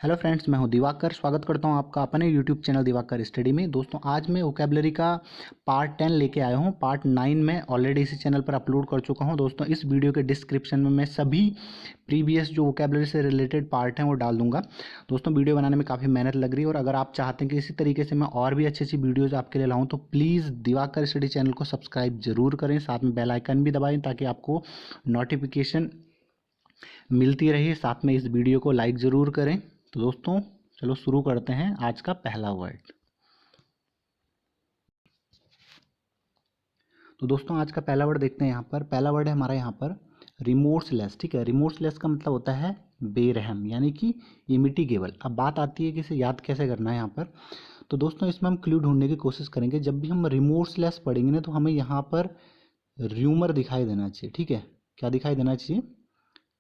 Hello friends, मैं हूं दिवाकर। स्वागत करता हूं आपका अपने यूट्यूब चैनल दिवाकर स्टडी में। दोस्तों, आज मैं वोकैबुलरी का पार्ट 10 लेके आया हूं। पार्ट 9 में ऑलरेडी इसी चैनल पर अपलोड कर चुका हूं। दोस्तों, इस वीडियो के डिस्क्रिप्शन में मैं सभी प्रीवियस जो वोकैबुलरी से रिलेटेड पार्ट हैं वो डाल दूंगा। दोस्तों, वीडियो बनाने में काफ़ी मेहनत लग रही है और अगर आप चाहते हैं कि इसी तरीके से मैं और भी अच्छी अच्छी वीडियोज़ आपके लिए लाऊँ तो प्लीज़ दिवाकर स्टडी चैनल को सब्सक्राइब जरूर करें, साथ में बेल आइकन भी दबाएँ ताकि आपको नोटिफिकेशन मिलती रही। साथ में इस वीडियो को लाइक ज़रूर करें। तो दोस्तों, चलो शुरू करते हैं आज का पहला वर्ड। तो दोस्तों, आज का पहला वर्ड देखते हैं। यहाँ पर पहला वर्ड है हमारा यहाँ पर रिमोर्सलेस। ठीक है, रिमोर्सलेस का मतलब होता है बेरहम, यानी कि इमिटिगेबल। अब बात आती है कि इसे याद कैसे करना है यहाँ पर। तो दोस्तों, इसमें हम क्लू ढूंढने की कोशिश करेंगे। जब भी हम रिमोर्सलेस पढ़ेंगे ना तो हमें यहाँ पर र्यूमर दिखाई देना चाहिए। ठीक है, क्या दिखाई देना चाहिए?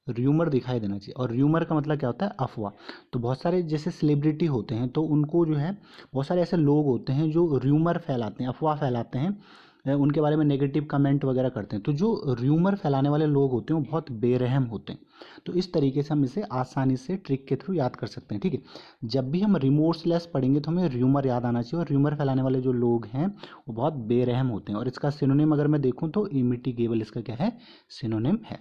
र्यूमर दिखाई देना चाहिए। और र्यूमर का मतलब क्या होता है? अफवाह। तो बहुत सारे जैसे सेलिब्रिटी होते हैं तो उनको जो है बहुत सारे ऐसे लोग होते हैं जो र्यूमर फैलाते हैं, अफवाह फैलाते हैं, उनके बारे में नेगेटिव कमेंट वगैरह करते हैं। तो जो र्यूमर फैलाने वाले लोग होते हैं वो बहुत बेरहम होते हैं। तो इस तरीके से हम इसे आसानी से ट्रिक के थ्रू याद कर सकते हैं। ठीक है, जब भी हम रिमोर्सलेस पढ़ेंगे तो हमें र्यूमर याद आना चाहिए। और र्यूमर फैलाने वाले जो लोग हैं वो बहुत बेरहम होते हैं। और इसका सिनोनिम अगर मैं देखूँ तो इमिटिगेबल इसका क्या है? सिनोनिम है।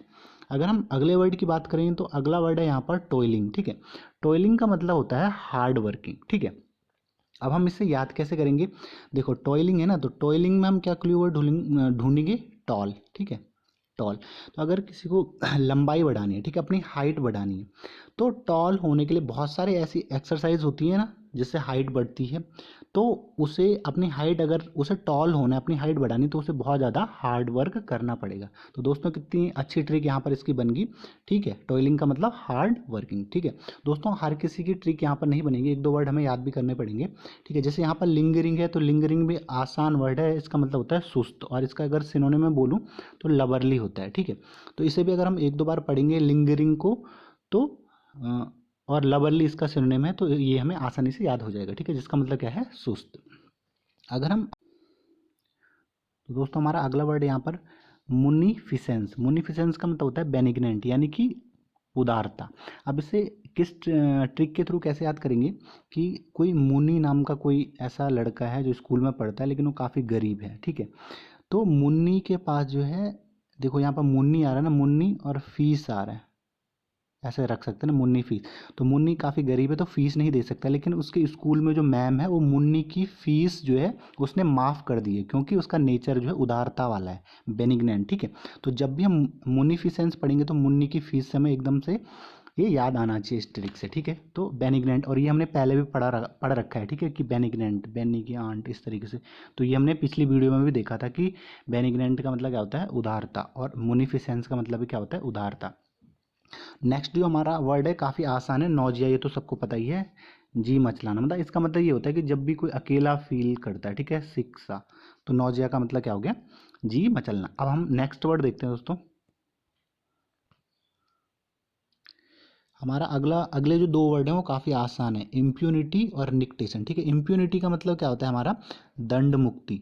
अगर हम अगले वर्ड की बात करें तो अगला वर्ड है यहाँ पर टॉयलिंग। ठीक है, टॉयलिंग का मतलब होता है हार्ड वर्किंग। ठीक है, अब हम इसे याद कैसे करेंगे? देखो, टॉयलिंग है ना, तो टॉयलिंग में हम क्या क्लू वर्ड ढूंढेंगे? टॉल। ठीक है, टॉल। तो अगर किसी को लंबाई बढ़ानी है, ठीक है, अपनी हाइट बढ़ानी है, तो टॉल होने के लिए बहुत सारे ऐसी एक्सरसाइज होती है ना जिससे हाइट बढ़ती है। तो उसे अपनी हाइट, अगर उसे टॉल होना है, अपनी हाइट बढ़ानी, तो उसे बहुत ज़्यादा हार्ड वर्क करना पड़ेगा। तो दोस्तों, कितनी अच्छी ट्रिक यहाँ पर इसकी बन गई। ठीक है, टॉयलिंग का मतलब हार्ड वर्किंग। ठीक है दोस्तों, हर किसी की ट्रिक यहाँ पर नहीं बनेगी, एक दो वर्ड हमें याद भी करने पड़ेंगे। ठीक है, जैसे यहाँ पर लिंगरिंग है, तो लिंगरिंग भी आसान वर्ड है। इसका मतलब होता है सुस्त, और इसका अगर सिनोनिम में बोलूँ तो लवरली होता है। ठीक है, तो इसे भी अगर हम एक दो बार पढ़ेंगे लिंगरिंग को तो और लवरली इसका सिनोनिम है, तो ये हमें आसानी से याद हो जाएगा। ठीक है, जिसका मतलब क्या है? सुस्त। अगर हम तो दोस्तों, हमारा अगला वर्ड यहाँ पर मुनिफिसेंस। मुनिफिसेंस का मतलब होता है बेनिग्नेंट, यानी कि उदारता। अब इसे किस ट्रिक के थ्रू कैसे याद करेंगे कि कोई मुन्नी नाम का कोई ऐसा लड़का है जो स्कूल में पढ़ता है लेकिन वो काफ़ी गरीब है। ठीक है, तो मुन्नी के पास जो है, देखो यहाँ पर मुन्नी आ रहा है ना, मुन्नी और फीस आ रहा है, ऐसे रख सकते हैं ना, मुन्नी फीस। तो मुन्नी काफ़ी गरीब है तो फीस नहीं दे सकता, लेकिन उसके स्कूल में जो मैम है वो मुन्नी की फीस जो है उसने माफ़ कर दी है, क्योंकि उसका नेचर जो है उदारता वाला है, बेनिग्नेंट। ठीक है, तो जब भी हम मुनिफिसेंस पढ़ेंगे तो मुन्नी की फीस से हमें एकदम से ये याद आना चाहिए इस ट्रिक से। ठीक है, तो बेनिग्नेंट, और ये हमने पहले भी पढ़ रखा है। ठीक है, कि बेनिग्नेंट, बेनी की आंट, इस तरीके से। तो ये हमने पिछली वीडियो में भी देखा था कि बेनिग्नेंट का मतलब क्या होता है? उदारता, और मुनिफिसेंस का मतलब भी क्या होता है? उदारता। नेक्स्ट जो हमारा वर्ड है काफ़ी आसान है, नौजिया। ये तो सबको पता ही है, जी मचलाना। मतलब इसका मतलब ये होता है कि जब भी कोई अकेला फील करता है, ठीक है, सिक सा, तो नौजिया का मतलब क्या हो गया? जी मचलना। अब हम नेक्स्ट वर्ड देखते हैं दोस्तों। हमारा अगले जो दो वर्ड हैं वो काफ़ी आसान है, इम्प्यूनिटी और निक्टेशन। ठीक है, इम्प्यूनिटी का मतलब क्या होता है? हमारा दंड मुक्ति।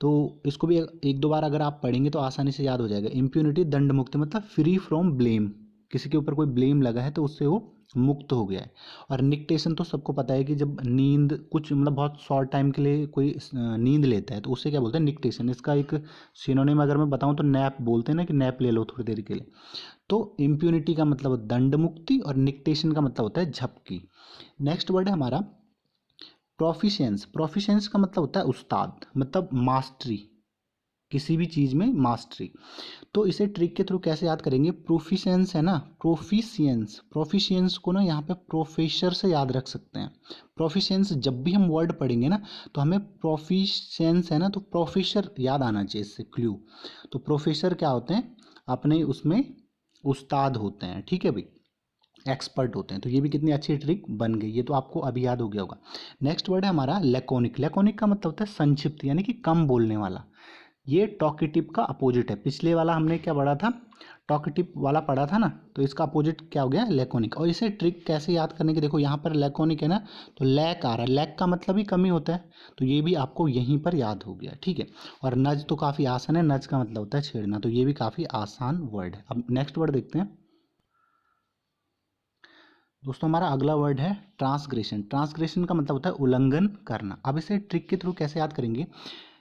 तो इसको भी एक दो बार अगर आप पढ़ेंगे तो आसानी से याद हो जाएगा। इम्प्यूनिटी, दंड मुक्ति, मतलब फ्री फ्रॉम ब्लेम। किसी के ऊपर कोई ब्लेम लगा है तो उससे वो मुक्त हो गया है। और निक्टेशन तो सबको पता है कि जब नींद कुछ मतलब बहुत शॉर्ट टाइम के लिए कोई नींद लेता है तो उससे क्या बोलते हैं? निक्टेशन। इसका एक सिनोनिम अगर मैं बताऊं तो नैप बोलते हैं ना, कि नैप ले लो थोड़ी देर के लिए। तो इम्प्यूनिटी का मतलब दंड मुक्ति और निक्टेशन का मतलब होता है झपकी। नेक्स्ट वर्ड है हमारा प्रोफिशिएंस। प्रोफिशिएंस का मतलब होता है उस्ताद, मतलब मास्टरी, किसी भी चीज़ में मास्टरी। तो इसे ट्रिक के थ्रू कैसे याद करेंगे? प्रोफिशिएंस है ना, प्रोफिशिएंस, प्रोफिशिएंस को ना यहाँ पे प्रोफेसर से याद रख सकते हैं। प्रोफिशिएंस जब भी हम वर्ड पढ़ेंगे ना तो हमें प्रोफिशिएंस है ना, तो प्रोफेसर याद आना चाहिए, इससे क्लू। तो प्रोफेसर क्या होते हैं? अपने उसमें उस्ताद होते हैं। ठीक है भाई, एक्सपर्ट होते हैं। तो ये भी कितनी अच्छी ट्रिक बन गई, ये तो आपको अभी याद हो गया होगा। नेक्स्ट वर्ड है हमारा लैकोनिक। लैकोनिक का मतलब होता है संक्षिप्त, यानी कि कम बोलने वाला। ये टॉकेटिव का अपोजिट है। पिछले वाला हमने क्या पढ़ा था? टॉकेटिव वाला पढ़ा था ना, तो इसका अपोजिट क्या हो गया? लैकोनिक। और इसे ट्रिक कैसे याद करने की, देखो यहाँ पर लैकोनिक है ना, तो लैक आ रहा है, लैक का मतलब ही कमी होता है, तो ये भी आपको यहीं पर याद हो गया। ठीक है, और नज तो काफ़ी आसान है, नज का मतलब होता है छेड़ना, तो ये भी काफ़ी आसान वर्ड है। अब नेक्स्ट वर्ड देखते हैं। दोस्तों हमारा अगला वर्ड है ट्रांसग्रेशन। ट्रांसग्रेशन का मतलब होता है उल्लंघन करना। अब इसे ट्रिक के थ्रू कैसे याद करेंगे,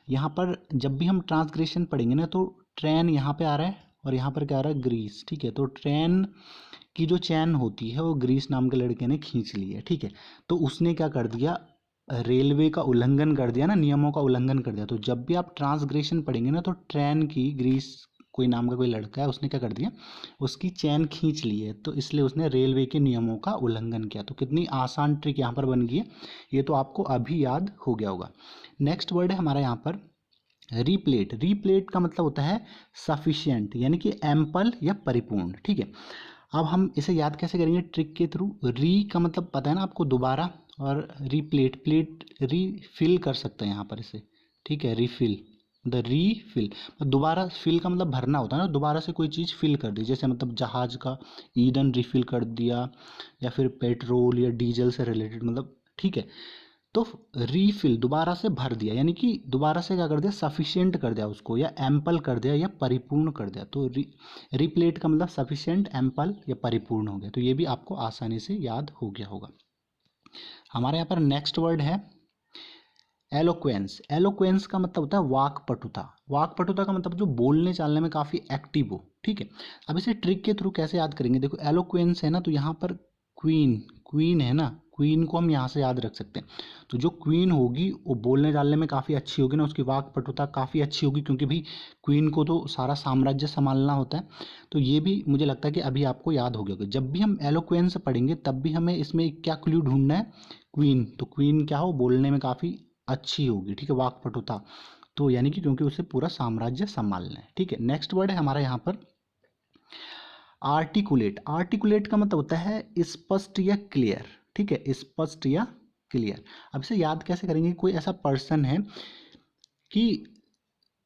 यहाँ पर जब भी हम ट्रांसग्रेशन पढ़ेंगे ना, तो ट्रेन यहाँ पे आ रहा है और यहाँ पर क्या आ रहा है, ग्रीस। ठीक है, तो ट्रेन की जो चैन होती है वो ग्रीस नाम के लड़के ने खींच ली है। ठीक है, तो उसने क्या कर दिया, रेलवे का उल्लंघन कर दिया ना, नियमों का उल्लंघन कर दिया। तो जब भी आप ट्रांसग्रेशन पढ़ेंगे ना, तो ट्रेन की, ग्रीस कोई नाम का कोई लड़का है, उसने क्या कर दिया, उसकी चैन खींच ली है, तो इसलिए उसने रेलवे के नियमों का उल्लंघन किया। तो कितनी आसान ट्रिक यहाँ पर बन गई है, ये तो आपको अभी याद हो गया होगा। नेक्स्ट वर्ड है हमारा यहाँ पर रीप्लेट। रीप्लेट का मतलब होता है सफिशिएंट, यानी कि एम्पल या परिपूर्ण। ठीक है, अब हम इसे याद कैसे करेंगे, ट्रिक के थ्रू। री का मतलब पता है ना आपको, दोबारा, और रीप्लेट, प्लेट रीफिल कर सकते हैं यहाँ पर इसे। ठीक है, रीफिल, द रीफिल, दोबारा, फिल का मतलब भरना होता है ना, दोबारा से कोई चीज़ फिल कर दी, जैसे मतलब जहाज का ईंधन रिफिल कर दिया, या फिर पेट्रोल या डीजल से रिलेटेड, मतलब। ठीक है, तो रीफिल दोबारा से भर दिया, यानी कि दोबारा से क्या कर दिया, सफिशिएंट कर दिया उसको, या एम्पल कर दिया, या परिपूर्ण कर दिया। तो रिप्लेट का मतलब सफिशिएंट, एम्पल या परिपूर्ण हो गया। तो ये भी आपको आसानी से याद हो गया होगा। हमारे यहाँ पर नेक्स्ट वर्ड है एलोक्वेंस। एलोक्वेंस का मतलब होता है वाक्पटुता। वाक्पटुता का मतलब जो बोलने चालने में काफ़ी एक्टिव हो। ठीक है, अब इसे ट्रिक के थ्रू कैसे याद करेंगे, देखो एलोक्वेंस है ना, तो यहाँ पर क्वीन, क्वीन है ना, क्वीन को हम यहाँ से याद रख सकते हैं। तो जो क्वीन होगी वो बोलने चालने में काफ़ी अच्छी होगी ना, उसकी वाक्पटुता काफ़ी अच्छी होगी, क्योंकि भाई क्वीन को तो सारा साम्राज्य संभालना होता है। तो ये भी मुझे लगता है कि अभी आपको याद हो गया होगा। जब भी हम एलोक्वेंस पढ़ेंगे तब भी हमें इसमें क्या क्लू ढूंढना है, क्वीन। तो क्वीन क्या हो, बोलने में काफ़ी अच्छी होगी। ठीक है, वाक्पटुता, तो यानी कि क्योंकि उसे पूरा साम्राज्य संभालना है। ठीक है, नेक्स्ट वर्ड है हमारा यहाँ पर आर्टिकुलेट। आर्टिकुलेट का मतलब होता है स्पष्ट या क्लियर। ठीक है, स्पष्ट या क्लियर। अब इसे याद कैसे करेंगे, कोई ऐसा पर्सन है कि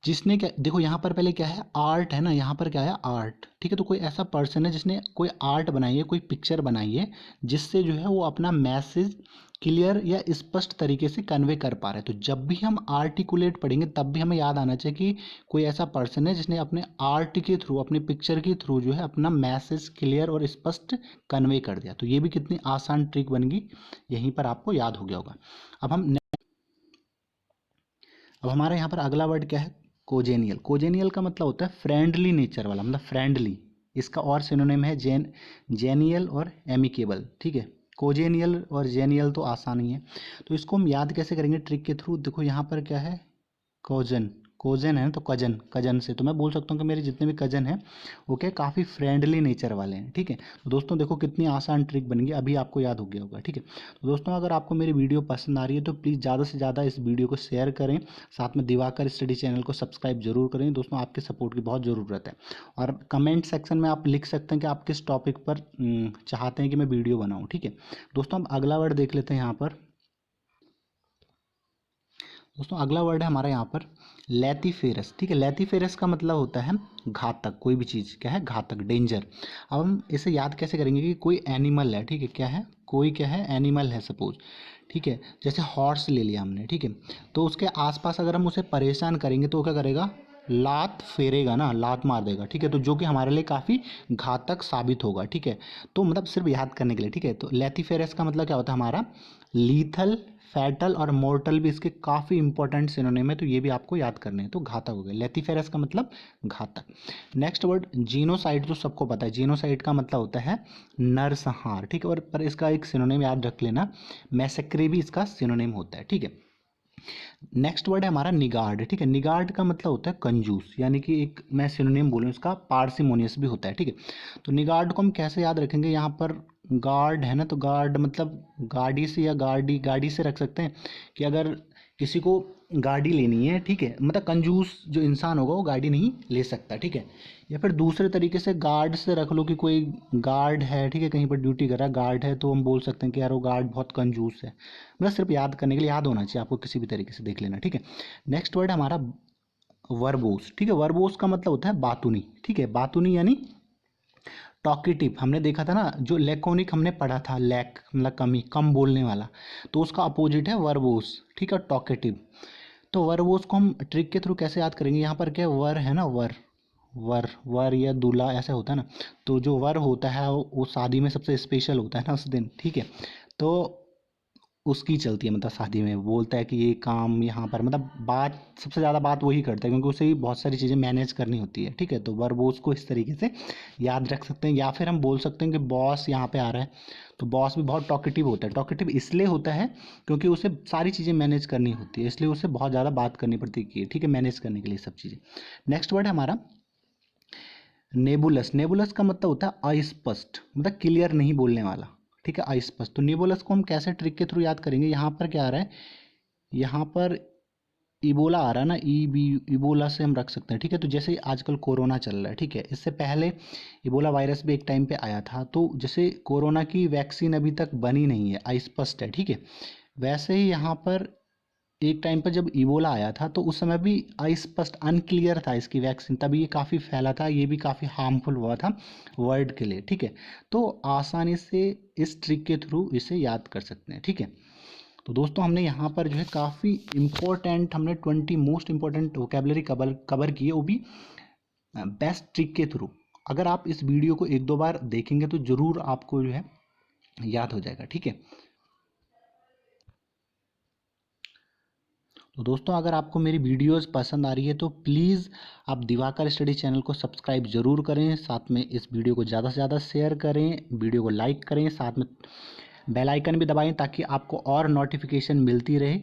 जिसने क्या, देखो यहाँ पर पहले क्या है, आर्ट है ना, यहाँ पर क्या है, आर्ट। ठीक है, तो कोई ऐसा पर्सन है जिसने कोई आर्ट बनाई है, कोई पिक्चर बनाई है, जिससे जो है वो अपना मैसेज क्लियर या स्पष्ट तरीके से कन्वे कर पा रहे हैं। तो जब भी हम आर्टिकुलेट पढ़ेंगे तब भी हमें याद आना चाहिए कि कोई ऐसा पर्सन है जिसने अपने आर्ट के थ्रू, अपने पिक्चर के थ्रू जो है अपना मैसेज क्लियर और स्पष्ट कन्वे कर दिया। तो ये भी कितनी आसान ट्रिक बन गई, यहीं पर आपको याद हो गया होगा। अब हमारे यहाँ पर अगला वर्ड क्या है, कोजेनियल। कोजेनियल का मतलब होता है फ्रेंडली नेचर वाला, मतलब फ्रेंडली। इसका और सिनोनिम है जेनियल और एमिकेबल। ठीक है, कोजेनियल और जेनियल तो आसान ही है। तो इसको हम याद कैसे करेंगे ट्रिक के थ्रू, देखो यहाँ पर क्या है, कोजन, कोजन है तो कजन, कजन से तो मैं बोल सकता हूँ कि मेरे जितने भी कजन हैं वो क्या काफ़ी फ्रेंडली नेचर वाले हैं। ठीक है, तो दोस्तों देखो कितनी आसान ट्रिक बन गई, अभी आपको याद हो गया होगा। ठीक है, तो दोस्तों अगर आपको मेरी वीडियो पसंद आ रही है तो प्लीज़ ज़्यादा से ज़्यादा इस वीडियो को शेयर करें, साथ में दिवाकर स्टडी चैनल को सब्सक्राइब जरूर करें। दोस्तों आपके सपोर्ट की बहुत ज़रूरत है, और कमेंट सेक्शन में आप लिख सकते हैं कि आप किस टॉपिक पर चाहते हैं कि मैं वीडियो बनाऊँ। ठीक है, दोस्तों अब अगला वर्ड देख लेते हैं यहाँ पर। दोस्तों अगला वर्ड है हमारा यहाँ पर लैथीफेरस। ठीक है, लैथीफेरस का मतलब होता है घातक, कोई भी चीज़ क्या है, घातक, डेंजर। अब हम इसे याद कैसे करेंगे कि कोई एनिमल है। ठीक है, क्या है, कोई क्या है, एनिमल है सपोज। ठीक है, जैसे हॉर्स ले लिया हमने। ठीक है, तो उसके आसपास अगर हम उसे परेशान करेंगे तो वो क्या करेगा, लात फेरेगा ना, लात मार देगा। ठीक है, तो जो कि हमारे लिए काफ़ी घातक साबित होगा। ठीक है, तो मतलब सिर्फ याद करने के लिए। ठीक है, तो लैथीफेरस का मतलब क्या होता है हमारा, लीथल, फैटल और मोर्टल भी इसके काफ़ी इंपॉर्टेंट सिनोनिम है, तो ये भी आपको याद करने हैं। तो घातक हो गया, लेथीफेरस का मतलब घातक। नेक्स्ट वर्ड जीनोसाइड, जो सबको पता है, जीनोसाइड का मतलब होता है नरसंहार। ठीक है, और पर इसका एक सिनोनिम याद रख लेना, मैसेक्रे भी इसका सिनोनिम होता है। ठीक है, नेक्स्ट वर्ड है हमारा निगार्ड। ठीक है, निगार्ड का मतलब होता है कंजूस, यानी कि एक मैं सिनोनिम बोलूँ इसका, पार्सिमोनियस भी होता है। ठीक है, तो निगार्ड को हम कैसे याद रखेंगे, यहाँ पर गार्ड है ना, तो गार्ड मतलब गाड़ी से, या गाड़ी से रख सकते हैं कि अगर किसी को गाड़ी लेनी है, ठीक है, मतलब कंजूस जो इंसान होगा वो गाड़ी नहीं ले सकता। ठीक है, या फिर दूसरे तरीके से गार्ड से रख लो कि कोई गार्ड है, ठीक है, कहीं पर ड्यूटी कर रहा है, गार्ड है, तो हम बोल सकते हैं कि यार वो गार्ड बहुत कंजूस है। मतलब सिर्फ याद करने के लिए याद होना चाहिए आपको, किसी भी तरीके से देख लेना। ठीक है, नेक्स्ट वर्ड है हमारा वर्बोस। ठीक है, वर्बोस का मतलब होता है बातूनी। ठीक है, बातूनी यानी टॉकेटिव। हमने देखा था ना, जो लेकोनिक हमने पढ़ा था, लैक मतलब कमी, कम बोलने वाला, तो उसका अपोजिट है वर्बोस। ठीक है, टॉकेटिव। तो वर्बोस को हम ट्रिक के थ्रू कैसे याद करेंगे, यहाँ पर क्या वर है ना, वर, वर वर या दूल्हा ऐसा होता है ना, तो जो वर होता है वो शादी में सबसे स्पेशल होता है ना उस दिन, ठीक है। तो उसकी चलती है, मतलब शादी में बोलता है कि ये काम यहाँ पर, मतलब बात सबसे ज़्यादा बात वही करता है, क्योंकि उसे ही बहुत सारी चीज़ें मैनेज करनी होती है, ठीक है। तो वर वो उसको इस तरीके से याद रख सकते हैं, या फिर हम बोल सकते हैं कि बॉस यहाँ पे आ रहा है। तो बॉस भी बहुत टॉकेटिव होता है, टॉकेटिव इसलिए होता है क्योंकि उसे सारी चीज़ें मैनेज करनी होती है, इसलिए उसे बहुत ज़्यादा बात करनी पड़ती है, ठीक है, मैनेज करने के लिए सब चीज़ें। नेक्स्ट वर्ड है हमारा नेबुलस। नेबुलस का मतलब होता है अस्पष्ट, मतलब क्लियर नहीं बोलने वाला, ठीक है, अस्पष्ट। तो नेबुलस को हम कैसे ट्रिक के थ्रू याद करेंगे, यहाँ पर क्या आ रहा है, यहाँ पर इबोला आ रहा है ना, इबोला से हम रख सकते हैं, ठीक है। तो जैसे आजकल कोरोना चल रहा है, ठीक है, इससे पहले इबोला वायरस भी एक टाइम पे आया था। तो जैसे कोरोना की वैक्सीन अभी तक बनी नहीं है, अस्पष्ट है, ठीक है, वैसे ही यहाँ पर एक टाइम पर जब इबोला आया था तो उस समय भी अस्पष्ट अनक्लियर था इसकी वैक्सीन, तभी ये काफ़ी फैला था, ये भी काफ़ी हार्मफुल हुआ था वर्ल्ड के लिए, ठीक है। तो आसानी से इस ट्रिक के थ्रू इसे याद कर सकते हैं, ठीक है। तो दोस्तों हमने यहाँ पर जो है काफ़ी इम्पोर्टेंट, हमने 20 most important vocabulary cover cover किए, वो भी बेस्ट ट्रिक के थ्रू। अगर आप इस वीडियो को एक दो बार देखेंगे तो ज़रूर आपको जो है याद हो जाएगा, ठीक है। तो दोस्तों अगर आपको मेरी वीडियोस पसंद आ रही है तो प्लीज़ आप दिवाकर स्टडी चैनल को सब्सक्राइब ज़रूर करें, साथ में इस वीडियो को ज़्यादा से ज़्यादा शेयर करें, वीडियो को लाइक करें, साथ में बेल आइकन भी दबाएं ताकि आपको और नोटिफिकेशन मिलती रहे।